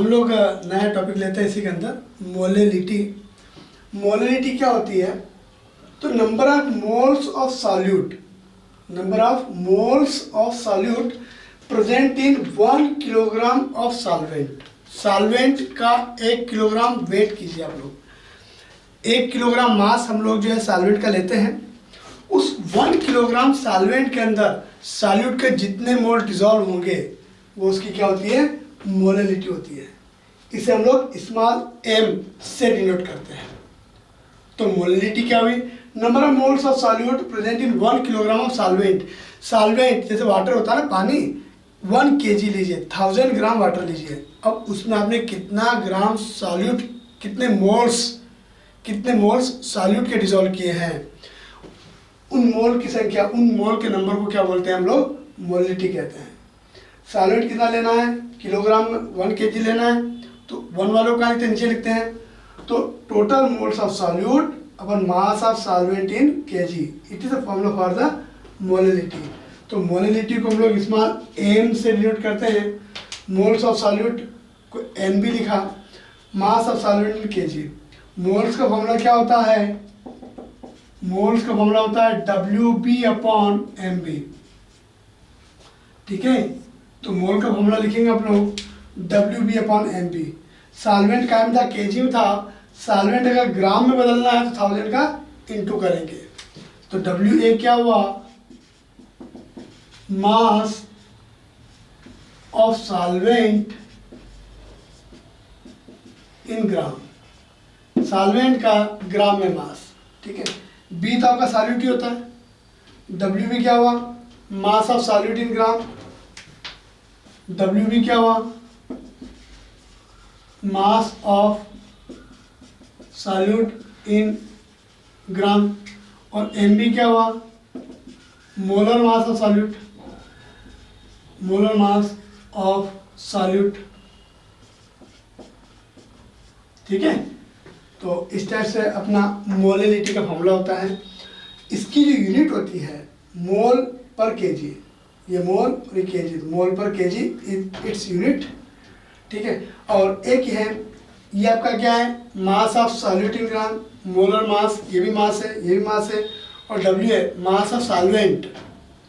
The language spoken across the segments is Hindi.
हम लोग नया टॉपिक लेते हैं इसी के अंदर, मोलेलिटी। मोलेलिटी क्या होती है? तो number of moles of solute, number of moles of solute present in 1 kilogram of solvent. Solvent का 1 किलोग्राम वेट कीजिए आप लोग, 1 किलोग्राम मास हम लोग जो है सॉल्वेंट का लेते हैं। उस 1 किलोग्राम सॉल्वेंट के अंदर सॉल्यूट के जितने मोल डिजॉल्व होंगे वो उसकी क्या होती है? मोलेलिटी होती है। इसे हम लोग स्मॉल m से डिनोट करते हैं। तो मोलेलिटी क्या हुई? Number of moles of solute present in 1 kilogram of solvent. Solvent जैसे वाटर होता है ना, पानी, 1 kg लीजिए, 1000 ग्राम वाटर लीजिए। अब उसमें आपने कितना ग्राम सॉल्यूट, कितने मोल्स सॉल्यूट के डिजोल्व किए हैं, उन मोल की संख्या, उन मोल के नंबर को क्या बोलते हैं हम लोग? मोलेलिटी कहते हैं। सॉल्वेंट कितना लेना है? किलोग्राम में 1 kg लेना है, तो 1 वालों का नीचे लिखते हैं। तो total moles of solute upon mass of solvent in kg, it is a formula for the molality. तो मोलेलिटी को हम लोग स्मॉल m से डिनोट करते हैं। मोल्स ऑफ सॉल्यूट को n भी लिखा, मास of solvent in kg। Moles का फॉर्मूला क्या होता है? मोल्स का फॉर्मूला होता है WB/MB। ठीक है, तो मोल का फॉर्मूला लिखेंगे आप लोग WB/MB। सॉल्वेंट का था kg में था, सॉल्वेंट अगर ग्राम में बदलना है तो 1000 का इंटू करेंगे। तो WA क्या हुआ? मास of solvent in gram, solvent का ग्राम में मास। ठीक है, B तो आपका सॉल्यूट ही होता है। WB क्या हुआ? Mass of solute in gram. WB क्या हुआ? मास ऑफ सॉल्यूट इन ग्राम। और MB क्या हुआ? Molar mass of solute, molar mass of solute. ठीक है, तो इस टाइप से अपना मोलेलिटी का फॉर्मूला होता है। इसकी जो यूनिट होती है मोल पर केजी, ये मोल और ये केजी, मोल पर केजी इट्स यूनिट। ठीक है, और एक है ये आपका क्या है? Mass of solute in gram, molar mass, ये भी मास है, ये भी मास है। और W है mass of solvent,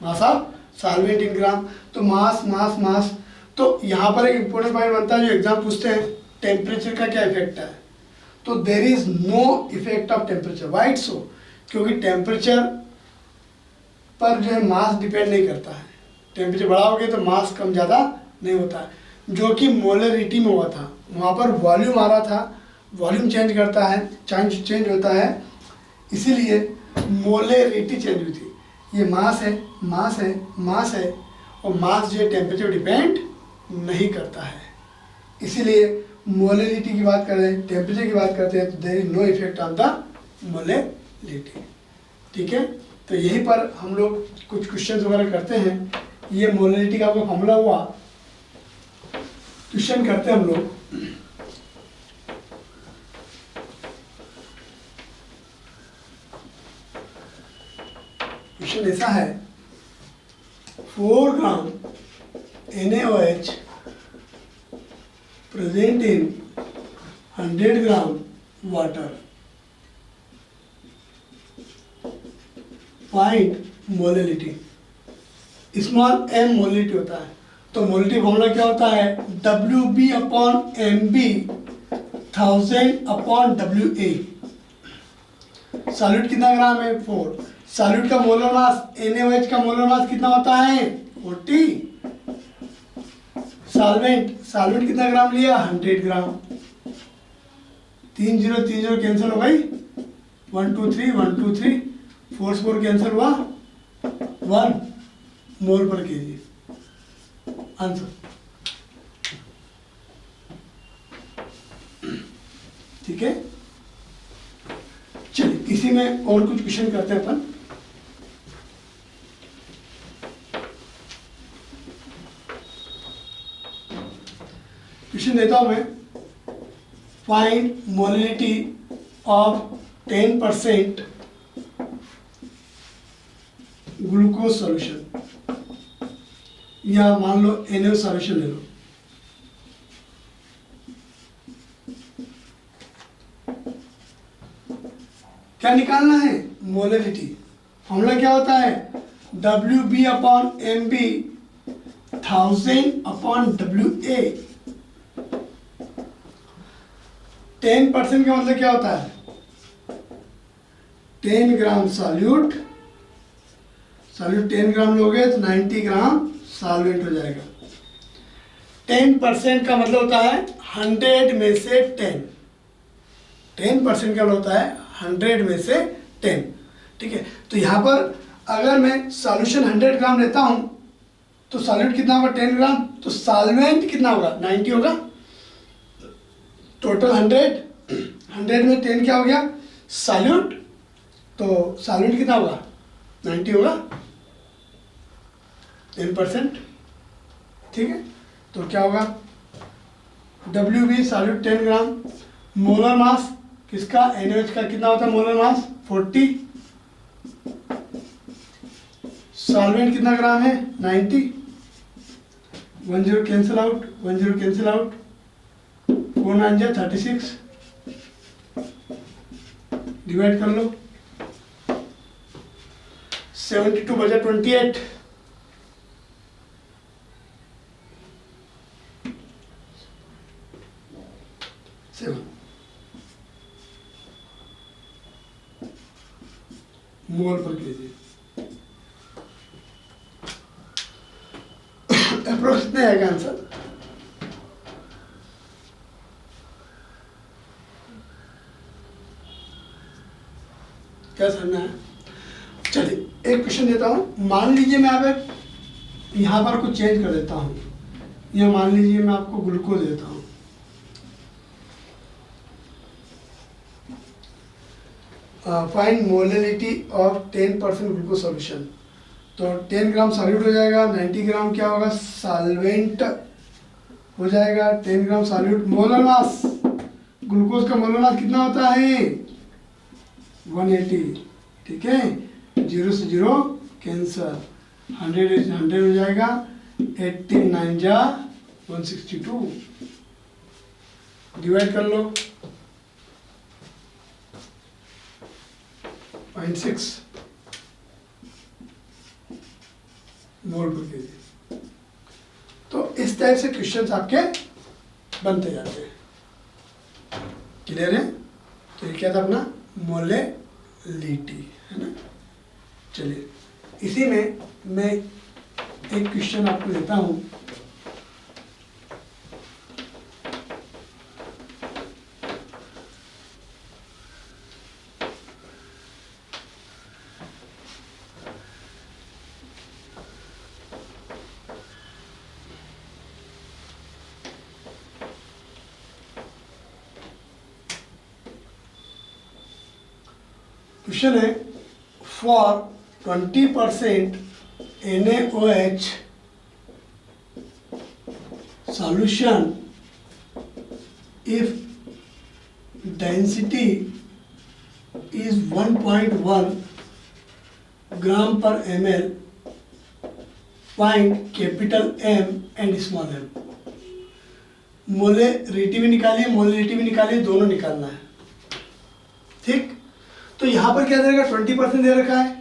mass of solvent in gram. तो मास मास मास। तो यहाँ पर एक इंपॉर्टेंट पॉइंट बनता है जो एग्जाम पूछते हैं, टेम्परेचर का क्या इफेक्ट है? तो there is no effect of temperature. White so, क्योंकि टेम्परेचर पर जो है मास डिपेंड नहीं करता है। टेम्परेचर बढ़ा हो गया तो मास कम ज़्यादा नहीं होता है, जो कि मोलरिटी में हुआ था। वहाँ पर वॉल्यूम आ रहा था, वॉल्यूम चेंज करता है, चेंज होता है, इसीलिए मोलरिटी चेंज हुई थी। ये मास है, मास है, मास है, और मास जो है टेम्परेचर डिपेंड नहीं करता है। इसीलिए मोलेलिटी की बात कर रहे हैं, टेम्परेचर की बात करते हैं, तो there is no effect on the molality. ठीक है, तो यहीं पर हम लोग कुछ क्वेश्चंस वगैरह करते हैं। ये मोलेलिटी का आपका फॉर्मूला हुआ, क्वेश्चन करते हैं हम लोग। क्वेश्चन ऐसा है, 4 ग्राम NaOH present in 100 gram water, find molality. Small m molality होता है, तो मोलेलिटी फॉर्मूला क्या होता है? WB/MB 1000/WA। सॉल्यूट कितना ग्राम है? 4। सॉल्यूट का मोलर मास, NaOH का मोलर मास कितना होता है? 40। सॉल्वेंट कितना ग्राम लिया? 100 ग्राम। 3 0 3 0 कैंसिल हो गई, 1 2 3 1 2 3 4 4 कैंसिल हुआ, 1 मोल पर केजी आंसर। ठीक है, चलिए इसी में और कुछ क्वेश्चन करते हैं अपन। क्वेश्चन देता हूं मैं, find molality of 10% glucose solution, या मान लो NaOH सॉल्यूशन ले लो। क्या निकालना है, मोलरिटी। फॉर्मूला क्या होता है, WB upon MB 1000 upon WA। 10% का मतलब क्या होता है, 10 ग्राम सॉल्यूट 10 ग्राम लोगे तो 90 ग्राम सॉल्वेंट हो जाएगा। 10% का मतलब होता है 100 में से 10। 10% का मतलब होता है 100 में से 10, ठीक है। तो यहाँ पर अगर मैं सॉल्यूशन 100 ग्राम लेता हूँ तो सॉल्यूट कितना होगा 10 ग्राम, तो सॉल्वेंट कितना होगा 90 होगा। टोटल 100 में 10 क्या हो गया सॉल्यूट, तो सॉल्वेंट कितना होगा 90 होगा, 10%, ठीक है। तो क्या होगा WB सॉल्यूट 10 ग्राम, मोलर मास किसका NaOH का कितना होता है मोलर मास 40, सॉल्वेंट कितना ग्राम है 90, 10 कैंसिल आउट 10 कैंसिल आउट, 4 9 जा 36, डिवाइड कर लो 72 बजा 28, 7 मोल पर केजी। अप्रोक्स कितने आएगा आंसर, क्या समझना है। चलिए एक क्वेश्चन देता हूँ, मान लीजिए मैं आप यहाँ पर कुछ चेंज कर देता हूँ, या मान लीजिए मैं आपको ग्लूकोज देता हूँ, find molarity of 10% glucose solution. तो 10 ग्राम सॉल्यूट हो जाएगा, 90 ग्राम क्या होगा सॉल्वेंट हो जाएगा, 10 ग्राम सॉल्यूट। मोलर मास ग्लूकोज का मोलर मास कितना होता है 180, ठीक है। 0 से 0 कैंसर, 100 हो जाएगा, 18 9 जा 162, डिवाइड कर लो 0.6 मोल पर केजी। तो इस टाइप से क्वेश्चंस आपके बनते जाते हैं, क्लियर है। तो ये क्या था अपना मोलेलिटी, है ना। चलिए इसी में मैं एक क्वेश्चन आपको देता हूँ, क्वेश्चन है for 20% NaOH solution if density is 1.1 gram per ml, find capital M and small m। मोलेरिटी भी निकालिए मोलेरिटी भी निकालिए, दोनों निकालना है, ठीक। तो यहाँ पर क्या देगा 20% दे रखा है,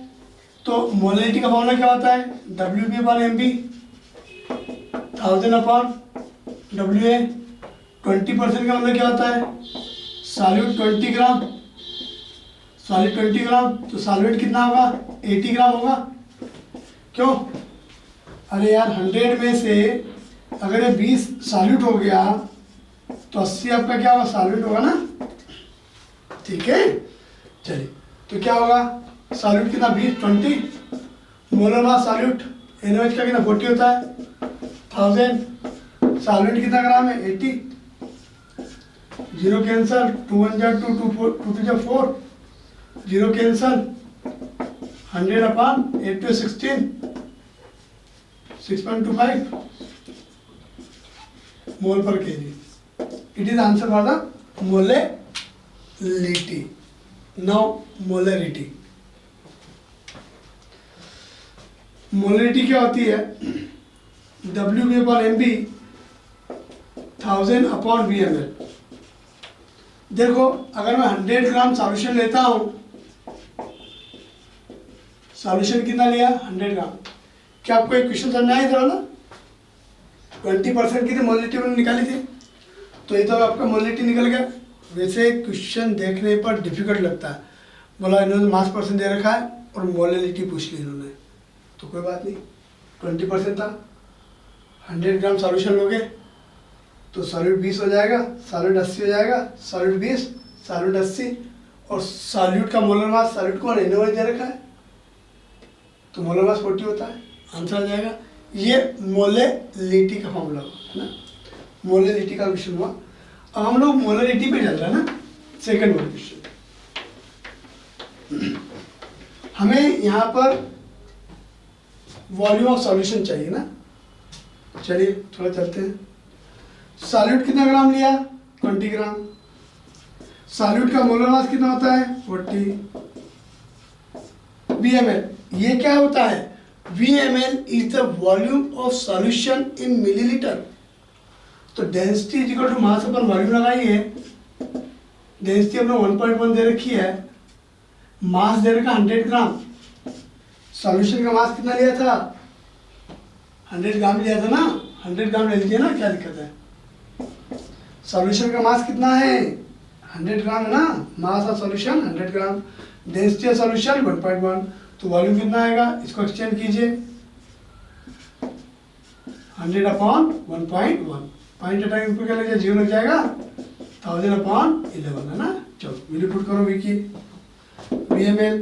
तो मोलेरिटी का फॉर्मूला क्या होता है WB upon MB 1000 upon WA। 20% का मतलब क्या होता है सॉल्यूट 20 ग्राम, सॉलिड 20 ग्राम, तो सॉल्वेंट कितना होगा 80 ग्राम होगा। क्यों, अरे यार 100 में से अगर ये 20 सॉल्यूट हो गया तो 80 आपका क्या होगा सॉल्वेंट होगा ना, ठीक है। चलिए तो क्या होगा सॉल्यूट कितना 20 मोलर मास सॉल्यूट NaOH का कितना 40 होता है 1000, सॉल्वेंट कितना ग्राम है 80, 0 कैंसल 2 1 जा 2 2 4 2 2 जा 4, 0 cancel 100 upon 8 to 16 6.25 mole per KG. It is answer for the molality. Now molarity, molarity क्या होती है WB upon MB 1000 upon VML। देखो अगर मैं 100 ग्राम सॉल्यूशन लेता हूँ सॉल्यूशन कितना लिया 100 ग्राम। क्या आपको एक क्वेश्चन समझ आया था ना, 20% की तो मोलिटी मैंने निकाली थी, तो ये तो आपका मोलिटी निकल गया। वैसे क्वेश्चन देखने पर डिफिकल्ट लगता है, बोला इन्होंने मास परसेंट दे रखा है और मोलिटी पूछ ली इन्होंने, तो कोई बात नहीं, 20% था। 100 ग्राम सॉल्यूशन लोगे तो सॉलिड 20 हो जाएगा, सॉलिड 80 हो जाएगा, सॉलिड 20, सॉलिड 80, और सॉल्यूट का मोलर मास, सॉल्यूट को NaOH दे रखा है तो मोलर मास 40 होता है, आंसर आ जाएगा। ये मोलेलिटी का फॉर्मूला है ना, मोलेलिटी का क्वेश्चन हुआ। अब हम लोग मोलरिटी पे चल रहे हैं ना, सेकंड वाला क्वेश्चन। हमें यहाँ पर वॉल्यूम ऑफ सॉल्यूशन चाहिए ना, चलिए थोड़ा चलते हैं। सॉल्यूट कितना ग्राम लिया 20 ग्राम, सॉल्यूट का मोलर मास कितना होता है 40 VmL। ये क्या होता है, VmL is the volume of solution in millilitre. तो density is equal to mass upon volume लगाइए, डेंसिटी अपने 1.1 दे रखी है, मास दे रखा 100 ग्राम, सॉल्यूशन का मास कितना लिया था 100 ग्राम लिया था ना, 100 ग्राम ले लीजिए ना, क्या दिक्कत है। सॉल्यूशन का मास कितना है 100 ग्राम है ना, mass of solution 100 gram, density of solution 1.1, तो वॉल्यूम कितना आएगा, इसको एक्सचेंज कीजिए 100 अपॉन 1.1, पॉइंट हटाएंगे ऊपर क्या लग जाएगा, 0 लग जाएगा, 1000 अपॉन 11 है ना। चलो वैल्यू पुट करो विकी, VmL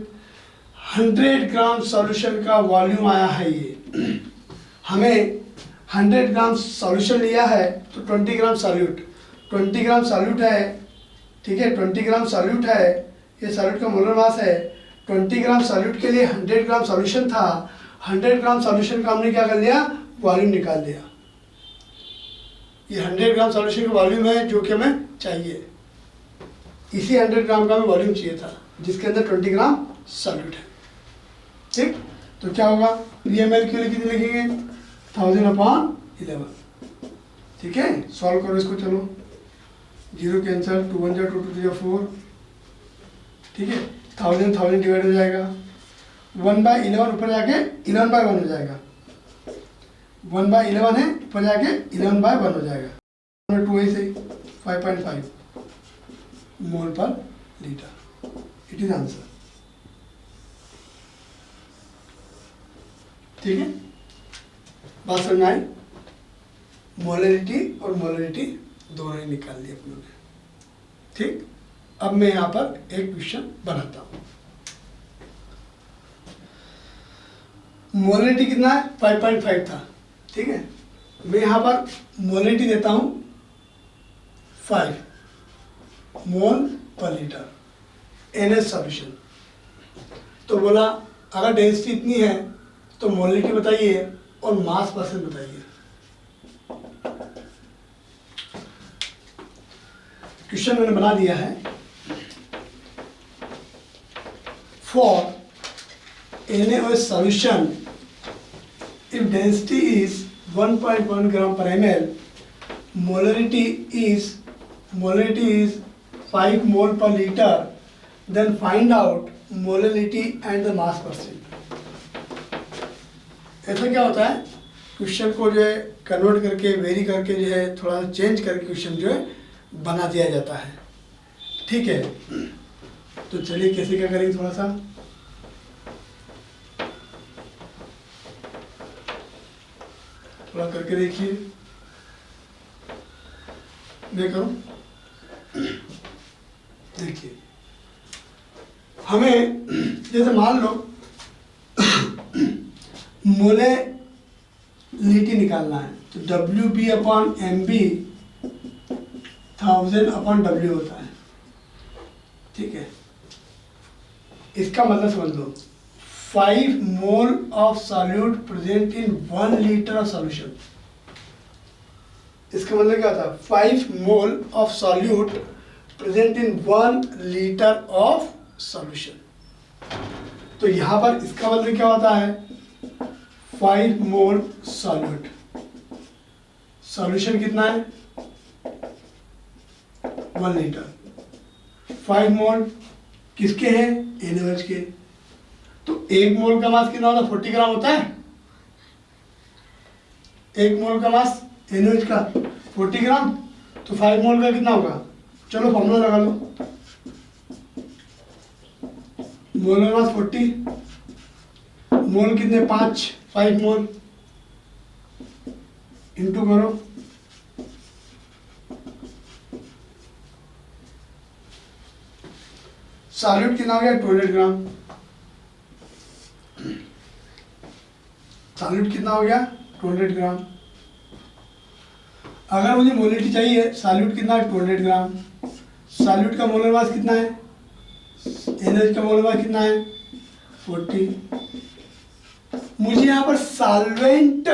100 ग्राम सॉल्यूशन का वॉल्यूम आया है ये। हमें 100 ग्राम सॉल्यूशन लिया है तो 20 ग्राम सॉल्यूट, 20 ग्राम सॉल्यूट है, ठीक है, 20 ग्राम सॉल्यूट है, ये सॉल्यूट का मोलर मास है। 20 ग्राम सॉल्यूट के लिए 100 ग्राम सॉल्यूशन था, 100 ग्राम सॉल्यूशन का हमने क्या कर लिया, वॉल्यूम निकाल दिया। ये 100 ग्राम सॉल्यूशन का वॉल्यूम है जो कि हमें चाहिए, इसी 100 ग्राम का हमें वॉल्यूम चाहिए था जिसके अंदर 20 ग्राम सॉल्यूट है, ठीक। तो क्या होगा, VmL के लिए कितनी लिखेंगे 1000 अपॉन 11, ठीक है। सॉल्व करो इसको, चलो 0 कैंसिल, 2 1 जा 2 2 3 4, ठीक है, 1000 डिवाइड हो जाएगा, 1/11 ऊपर जाके 11/1 हो जाएगा, 1/11 है ऊपर जाके 11/1 हो जाएगा, 2 ऐसे 5.5 मोल पर लीटर, इट इज आंसर, ठीक है। बात समझ में आई, मोलरिटी और मोलरिटी दोनों ही निकाल दिए अपनों ने, ठीक। अब मैं यहाँ पर एक क्वेश्चन बनाता हूँ। मोलरिटी कितना है 5.5 था, ठीक है। मैं यहाँ पर मोलरिटी देता हूँ 5 मोल पर लीटर NH सॉल्यूशन। तो बोला अगर डेंसिटी इतनी है तो मोलरिटी बताइए और मास परसेंट बताइए। क्वेश्चन मैंने बना दिया है, for NaOH solution if density is 1.1 gram per ml, molarity is 5 mole per liter, then find out molality and the mass percent। ऐसा क्या होता है, क्वेश्चन को जो है कन्वर्ट करके वेरी करके जो है थोड़ा सा चेंज करके क्वेश्चन जो है बना दिया जाता है, ठीक है। तो चलिए कैसे क्या करेंगे, थोड़ा सा थोड़ा करके देखिए, मैं करूं, देखिए हमें जैसे मान लो मोलेलिटी निकालना है तो WB upon MB 1000 upon W होता है, ठीक है। इसका मतलब समझ लो 5 mole of solute present in 1 litre of solution. इसका मतलब क्या होता है, 5 mole of solute present in 1 litre of solution. तो यहाँ पर इसका मतलब क्या होता है, 5 मोल सॉल्यूट, सॉल्यूशन कितना है 1 लीटर, 5 मोल किसके हैं NaOH के, तो 1 मोल का मास कितना होता है? 40 ग्राम होता है। 1 मोल का मास NaOH का 40 ग्राम, तो 5 मोल का कितना होगा? चलो फॉर्मूला लगा लो। मोलर मास 40, मोल कितने? 5 मोल, इंटू करो सॉल्यूट कितना हो गया? 200 ग्राम। सॉल्यूट कितना हो गया? 200 ग्राम। अगर मुझे मोलिटी चाहिए, सॉल्यूट कितना है? 200 ग्राम। सॉल्यूट का मोलर मास कितना है? NaOH का मोलर मास कितना है? 40। मुझे यहाँ पर सॉल्वेंट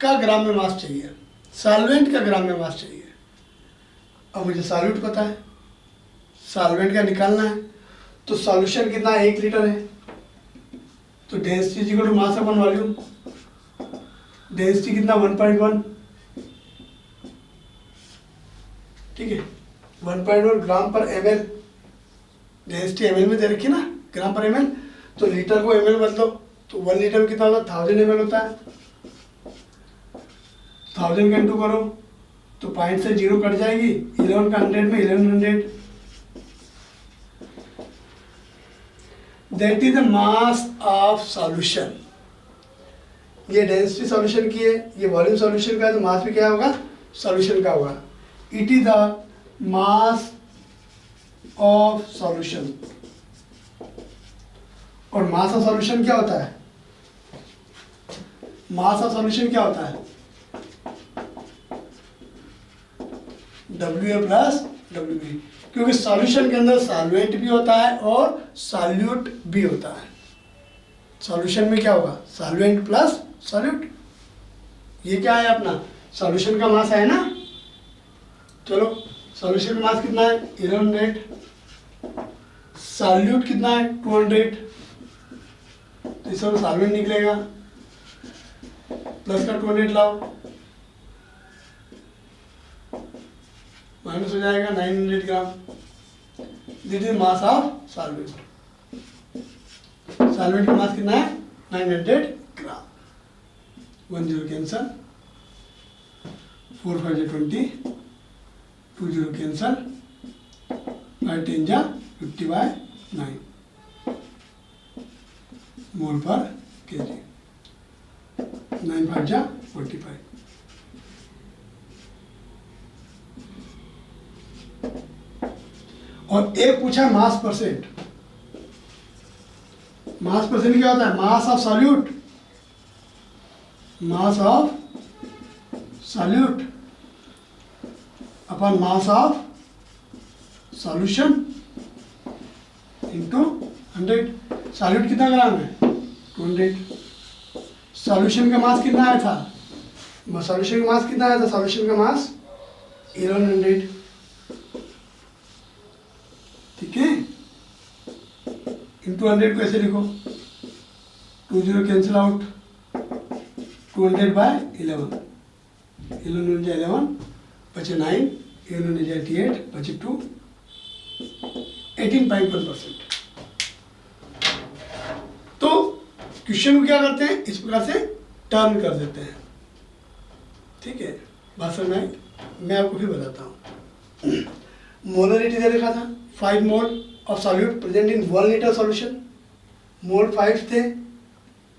का ग्राम में मास चाहिए, सॉल्वेंट का ग्राम में मास चाहिए। अब मुझे सॉल्यूट पता है, सॉल्वेंट का निकालना है। तो सॉल्यूशन कितना है? 1 लीटर है। तो density is equal to mass upon volume. Density कितना? 1.1। ठीक है, 1.1 ग्राम पर ml। डेंसिटी ml में दे रखी ना, ग्राम पर ml। तो लीटर को ml बदलो, तो 1 लीटर में कितना होता है? 1000 ml होता है। 1000 का इंटू करो, तो पॉइंट से 0 कट जाएगी, 11 का 100 में 1100। That is the mass of solution. ये डेंसिटी सॉल्यूशन की है, ये वॉल्यूम सॉल्यूशन का है, तो मास भी क्या होगा? सॉल्यूशन का होगा। It is the mass of solution. और मास ऑफ सॉल्यूशन क्या होता है? मास ऑफ सॉल्यूशन क्या होता है? WA प्लस WB, क्योंकि सॉल्यूशन के अंदर सॉल्वेंट भी होता है और सॉल्यूट भी होता है। सॉल्यूशन में क्या होगा? Solvent plus solute. ये क्या है अपना? सॉल्यूशन का मास है ना। चलो, सॉल्यूशन का मास कितना है? 1100। सॉल्यूट कितना है? 200। तो इसमें सॉल्वेंट निकलेगा, प्लस का 200 लाओ, माइनस हो जाएगा 900 gram. This is mass of solvent. Solvent का मास कितना है? 900 ग्राम। 1 0 कैंसल, 4 5 20, 2 0 कैंसल, 5 10 50/9 मोल पर केजी। 9 5 45। और एक पूछा मास परसेंट। मास परसेंट क्या होता है? Mass of solute, mass of solute upon mass of solution into 100। Solute कितना ग्राम है? 200। सॉल्यूशन का मास कितना आया था? सॉल्यूशन का मास कितना आया था? सॉल्यूशन का मास 1100। ठीक है, इंटू 100 को ऐसे लिखो, 2 0 कैंसिल आउट, 200/11, 11 बचे 9, 11 बचे 2, 18.1%। तो क्वेश्चन को क्या करते हैं? इस प्रकार से टर्न कर देते हैं। ठीक है, बात समझ में आई? मैं आपको फिर बताता हूँ। मोलरिटी दे रखा था, 5 mole of solute present in 1 litre solution. Mole 5 थे।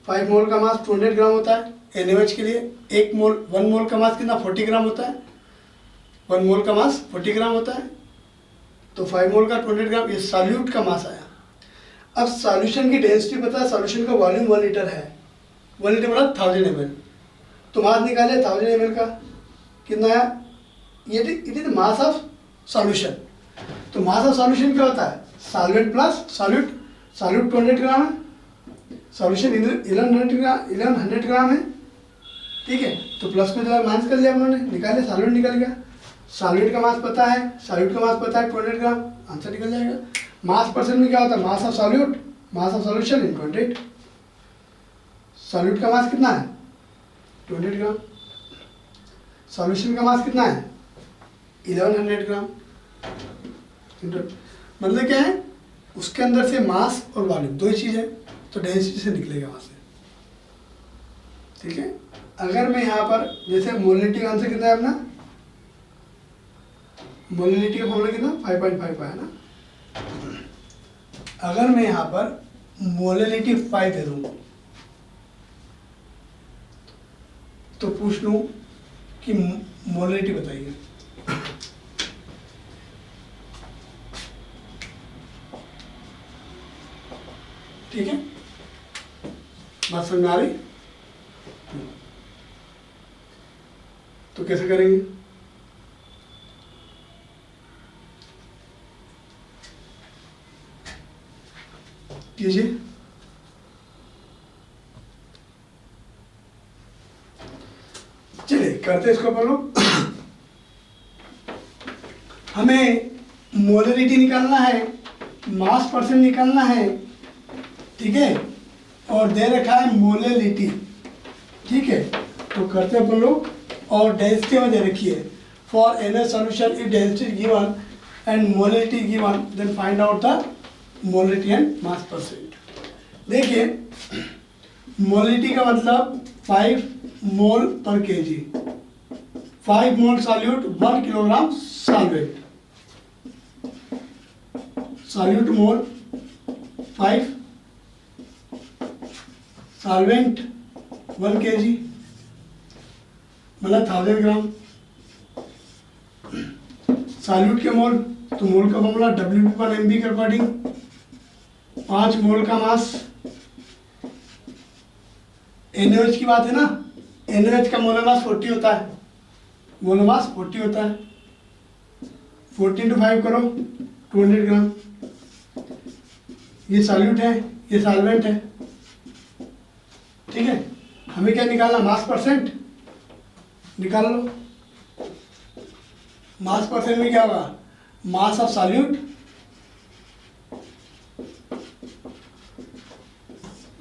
5 मोल का मास 200 ग्राम होता है NaOH के लिए। 1 मोल का मास कितना? 40 ग्राम होता है। 1 मोल का मास 40 ग्राम होता है। तो 5 मोल का 200 ग्राम, ये सॉल्यूट का मास आया। अब सॉल्यूशन की डेंसिटी पता है, सॉल्यूशन का वॉल्यूम 1 लीटर है। 1 लीटर मतलब 1000 ml। तो मास निकाले 1000 ml का कितना है? ये it is mass of solution. तो मास ऑफ सॉल्यूशन क्या होता है? Solvent plus solute. सॉल्यूट 200 ग्राम है, सॉल्यूशन 1100 ग्राम है। ठीक है, तो प्लस को जो माइनस कर लिया हम लोगों ने, निकाले, सॉल्वेंट निकल गया। सॉल्वेंट का मास पता है, सॉल्यूट का मास पता है 200 ग्राम, आंसर निकल जाएगा। मास परसेंट में क्या होता है? Mass of solute, mass of solution in 200। Solute का मास कितना है? 200 ग्राम। सॉल्यूशन का मास कितना है? 1100 ग्राम। मतलब क्या है? उसके अंदर से मास और वॉल्यूम दो ही चीज़ है। तो डेंसिटी से निकलेगा वहाँ से, ठीक है। अगर मैं यहाँ पर जैसे मोलिनिटी का आंसर कितना है अपना, मोलिनिटी का फॉर्मूला कितना 5.5 है ना। अगर मैं यहाँ पर मोलिनिटी 5 दे दूँ तो पूछ लूँ कि मोलिनिटी बताइए, ठीक है, बात समझ में आ रही। तो कैसे करेंगे, कीजिए। चलिए करते इसको अपन लोग। हमें मोलरिटी निकालना है, मास परसेंट निकालना है, ठीक है, और दे रखा है मोलरिटी, ठीक है। तो करते अपन लोग, और डेंसिटी में दे रखी है, for an solution if density given and molarity given then find out the molarity and mass percent. देखिए मोलरिटी का मतलब 5 mole per KG, 5 mole solute 1 kilogram solvent, solute mole 5, solvent 1 KG मतलब 1000 ग्राम। सॉल्यूट के मोल, तो मोल का फॉर्मूला WP/MB के अकॉर्डिंग 5 मोल का मास। NaOH की बात है ना, NaOH का मोलर मास 40 होता है, मोलर मास 40 होता है, 40 × 5 करो 200 ग्राम। ये सॉल्यूट है, ये सॉल्वेंट है, ठीक है। हमें क्या निकालना, मास परसेंट निकाल लो। मास परसेंट में क्या होगा, mass of solute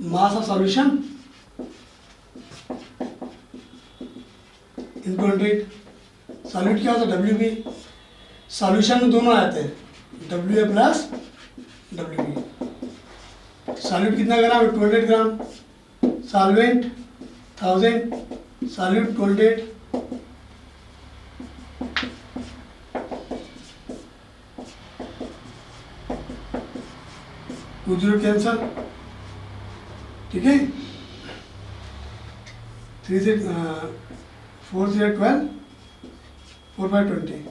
mass of solution into 100। Solute क्या होता है, WB। सॉल्यूशन में दोनों आते हैं, WA प्लस WB। सॉल्यूट कितना ग्राम है, 200 ग्राम, सॉल्वेंट 1000, सॉल्यूट 200, जीरो कैंसर, ठीक है। 3 से 4 से 12, 4 by 20,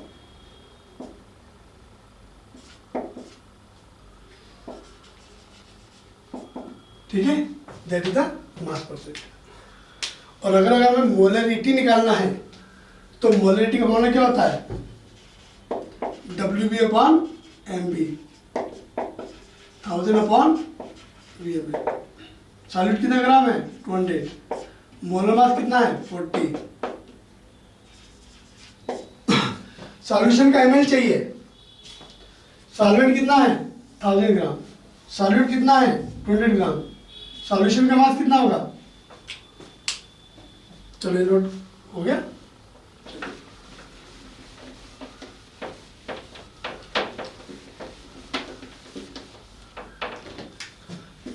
ठीक है, that is the mass percent. और अगर हमें मोलरिटी निकालना है तो मोलरिटी का फॉर्मूला क्या होता है, WB/MB 1000/VMB। सॉल्यूट कितना ग्राम है, 200, मोलर मास कितना है, 40। सॉल्यूशन का ml चाहिए, सॉल्वेंट कितना है 1000 ग्राम, सॉल्यूट कितना है 200 ग्राम, सॉल्यूशन का मास कितना होगा, चलो नोट हो गया।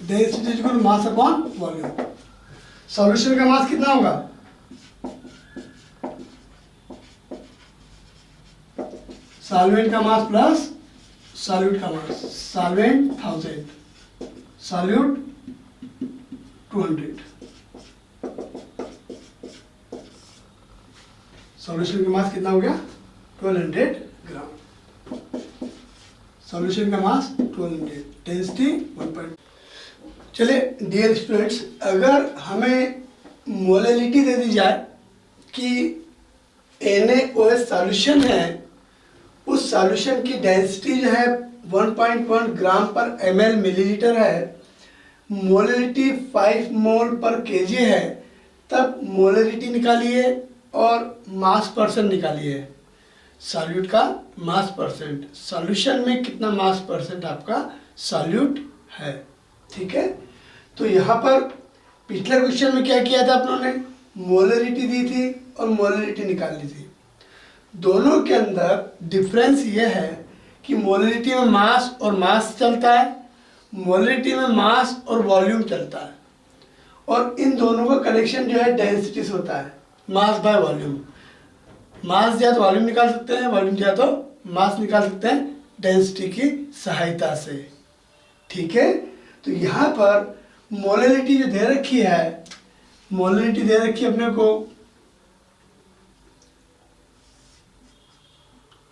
डेंसिटी इक्वल मास अपॉन वॉल्यूम। सॉल्यूशन का मास कितना होगा, सॉल्वेंट का मास प्लस सॉल्यूट का मास। Solvent 1000, solute 200। सॉल्यूशन का मास कितना हो गया, 1200 ग्राम। सॉल्यूशन का मास 1200, डेंसिटी 1. चलिए डियर स्टूडेंट्स, अगर हमें मोलरिटी दे दी जाए कि NaOH सॉल्यूशन है, उस सॉल्यूशन की डेंसिटी जो है 1.1 ग्राम पर ml मिलीलीटर है, मोलरिटी 5 मोल पर केजी है, तब मोलरिटी निकालिए और मास परसेंट निकालिए। सॉल्यूट का मास परसेंट, सॉल्यूशन में कितना मास परसेंट आपका सॉल्यूट है, ठीक है। तो यहाँ पर पिछले क्वेश्चन में क्या किया था अपनों ने, मोलरिटी दी थी और मोलरिटी निकाल ली थी। दोनों के अंदर डिफरेंस ये है कि मोलरिटी में मास और मास चलता है मोलरिटी में मास और वॉल्यूम चलता है, और इन दोनों का कनेक्शन जो है डेंसिटी से होता है, मास बाय वॉल्यूम। मास दिया तो वॉल्यूम निकाल सकते हैं, वॉल्यूम दिया तो मास निकाल सकते हैं डेंसिटी की सहायता से। ठीक है, तो यहाँ पर मोलरिटी जो दे रखी है, मोलरिटी दे रखी है अपने को,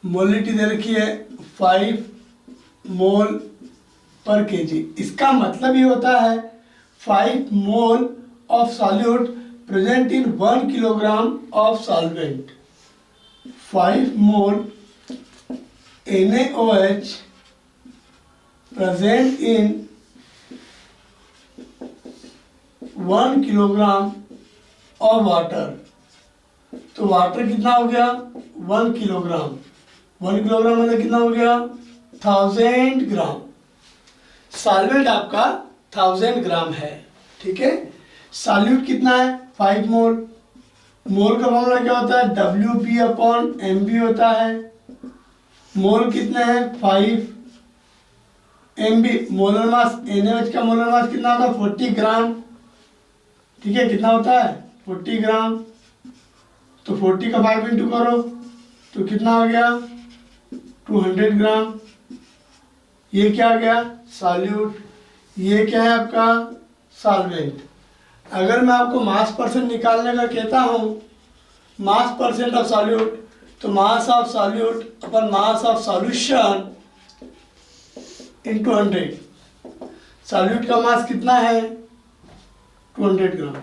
मोलरिटी दे रखी है 5 मोल पर केजी। इसका मतलब ये होता है 5 mole of solute present in 1 kilogram of solvent. 5 mole NaOH present in 1 kilogram of water. तो वाटर कितना हो गया? 1 किलोग्राम। 1 किलोग्राम मतलब कितना हो गया? 1000 ग्राम। सॉल्वेंट आपका 1000 ग्राम है। ठीक है, सॉल्यूट कितना है? 5 मोल। मोल का फॉर्मूला क्या होता है? WP/MB होता है। मोल कितने हैं? 5 MB। मोलर मास NaOH का मोलर मास कितना होता है? 40 ग्राम। ठीक है, कितना होता है? 40 ग्राम। तो 40 का 5 इंटू करो तो कितना आ गया? 200 ग्राम। ये क्या आ गया? सॉल्यूट। ये क्या है आपका? सॉल्वेंट। अगर मैं आपको मास परसेंट निकालने का कहता हूँ, मास परसेंट ऑफ सॉल्यूट, तो mass of solute upon mass of solution into 100। Solute का मास कितना है? 200 ग्राम।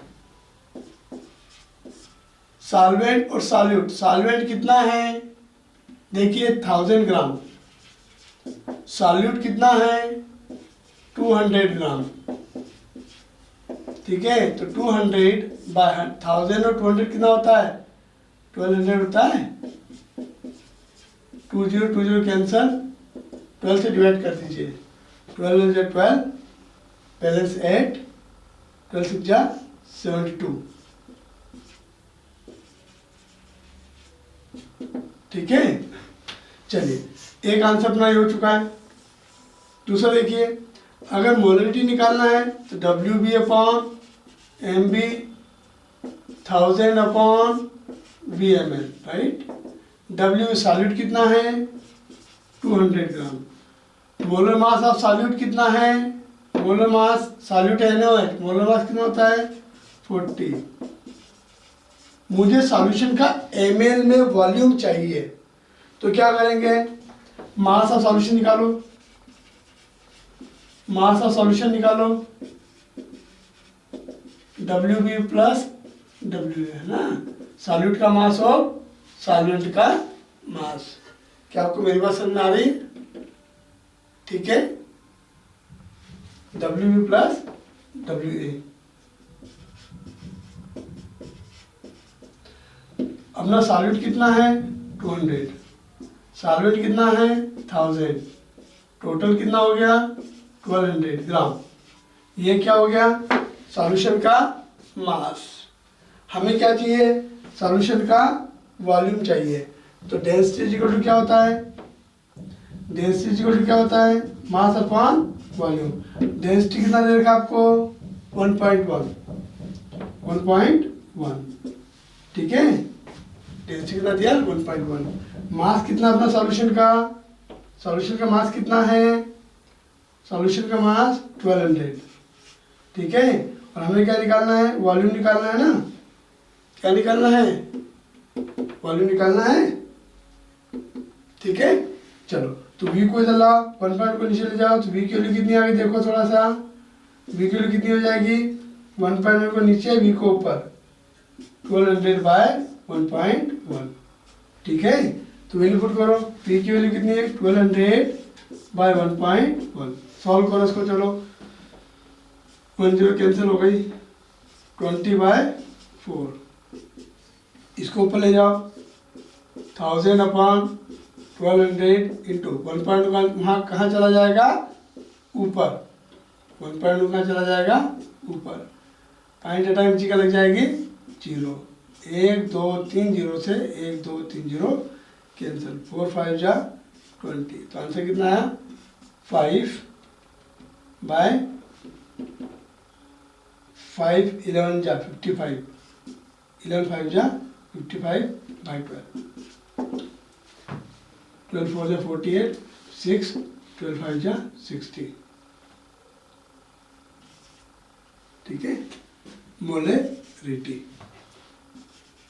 सॉल्वेंट और सॉल्यूट, सॉल्वेंट कितना है? देखिए 1000 ग्राम। सॉल्यूट कितना है? 200 ग्राम। ठीक है, तो 200 बाय 1000 और 200 कितना होता है? 1200 होता है। 20 कैंसल, 12 से डिवाइड कर दीजिए। 12 से 12, बैलेंस 8, 12 से 72। ठीक है, चलिए एक आंसर अपना ये हो चुका है। दूसरा देखिए, अगर मोलरिटी निकालना है तो WB/MB 1000/VmL, right. W solute कितना है? 200 ग्राम। मोलर मास ऑफ सॉल्यूट कितना है? Molar mass solute NaOH, molar mass कितना होता है? 40। मुझे सॉल्यूशन का ml में वॉल्यूम चाहिए, तो क्या करेंगे? मास ऑफ सॉल्यूशन निकालो, मास ऑफ सॉल्यूशन निकालो, WB प्लस W है ना, सॉल्यूट का मास और सॉल्वेंट का मास। क्या आपको मेरी बात समझ में आ रही है? ठीक है, WB प्लस WA। अपना सॉल्यूट कितना है? 200। सॉल्वेंट कितना है? 1000। टोटल कितना हो गया? 1200 ग्राम। ये क्या हो गया? सॉल्यूशन का मास। हमें क्या चाहिए? सॉल्यूशन का वॉल्यूम चाहिए। तो डेंसिटी इक्वल टू क्या होता है? डेंसिटी इक्वल टू क्या होता है? मास अपॉन वॉल्यूम। डेंसिटी कितना दे रखा आपको? 1.1। ठीक है, डेंसिटी कितना दिया? 1.1। मास कितना अपना सॉल्यूशन का? सॉल्यूशन का मास कितना है? सॉल्यूशन का मास 1200। ठीक है, और हमें क्या निकालना है? वॉल्यूम निकालना है ना। क्या निकालना है? वॉल्यूम निकालना है। ठीक है, चलो तो V को इधर लाओ, 1 को नीचे ले जाओ, तो V की वैल्यू कितनी आ गई? देखो थोड़ा सा, V की वैल्यू कितनी हो जाएगी? 1.1 को नीचे, V को ऊपर, 1200/1.1। ठीक है, तो वैल्यू पुट करो। V की वैल्यू कितनी है? 1200/1.1। सॉल्व करो इसको। चलो 10 कैंसिल हो गई, 20/4। इसको ऊपर ले जाओ, 1000/1200 इंटू 1.1। वहाँ कहाँ चला जाएगा? ऊपर। 1.1 कहाँ चला जाएगा? ऊपर। पॉइंट टाइम जी का लग जाएगी 0। 1 2 3 0 से 1 2 3 0 कैंसिल। 4 5 जा 20। तो आंसर कितना आया? बाय 5 11 जा 55, 11 5 जा 55 बाई 12, 12 4 जा 48, 6 12 5 जा 60, ठीक है। मोलेरिटी,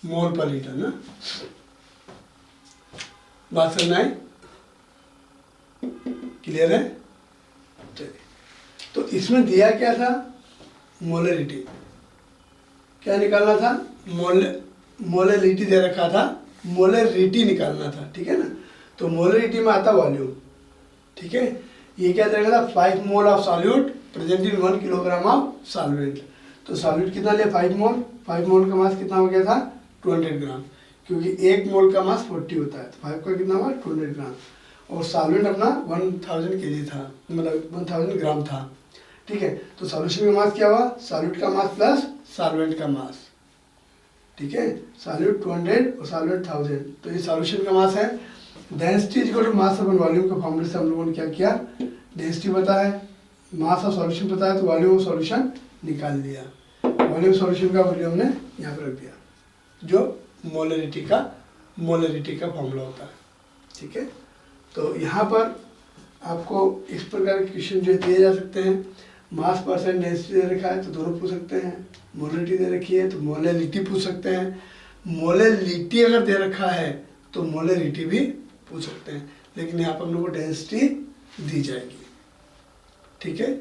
मोल पर लीटर ना, बात करना है, क्लियर है। चलिए, तो इसमें दिया क्या था, मोलेरिटी, क्या निकालना था, मोलेरिटी दे रखा था, मोलेरिटी निकालना था, ठीक है ना। तो मोलेरिटी में आता वॉल्यूम, ठीक है। ये क्या दे रखा था, 5 mole of solute present in 1 kilogram of solvent. तो सॉल्यूट कितना लिया, 5 मोल, 5 मोल का मास कितना हो गया था, 200 ग्राम, क्योंकि 1 मोल का मास 40 होता है, तो 5 का कितना हुआ, 200 ग्राम। और सॉल्वेंट अपना 1000 kg था, मतलब 1000 ग्राम था, ठीक है। तो सॉल्यूशन का मास क्या हुआ, सॉल्यूट का मास प्लस सॉल्वेंट का मास, ठीक है। सॉल्यूट 200 और सॉल्वेंट 1000, तो ये सॉल्यूशन का मास है। Density equal to mass upon volume का फॉर्मूले से हम लोगों ने क्या किया, डेंसिटी पता है, मास ऑफ सॉल्यूशन पता है, तो वॉल्यूम ऑफ सॉल्यूशन निकाल लिया। वॉल्यूम सॉल्यूशन का वॉल्यूम हमने यहाँ पर रख दिया, जो मोलरिटी का फॉर्मूला होता है, ठीक है। तो यहाँ पर आपको इस प्रकार के क्वेश्चन जो दिए जा सकते हैं, मास परसेंट डेंसिटी दे रखा है तो दोनों पूछ सकते हैं, मोलरिटी दे रखी है तो मोलेलिटी पूछ सकते हैं, मोलेलिटी अगर दे रखा है तो मोलेरिटी भी पूछ सकते हैं, लेकिन यहाँ पर हम लोग को डेंसिटी दी जाएगी, ठीक है।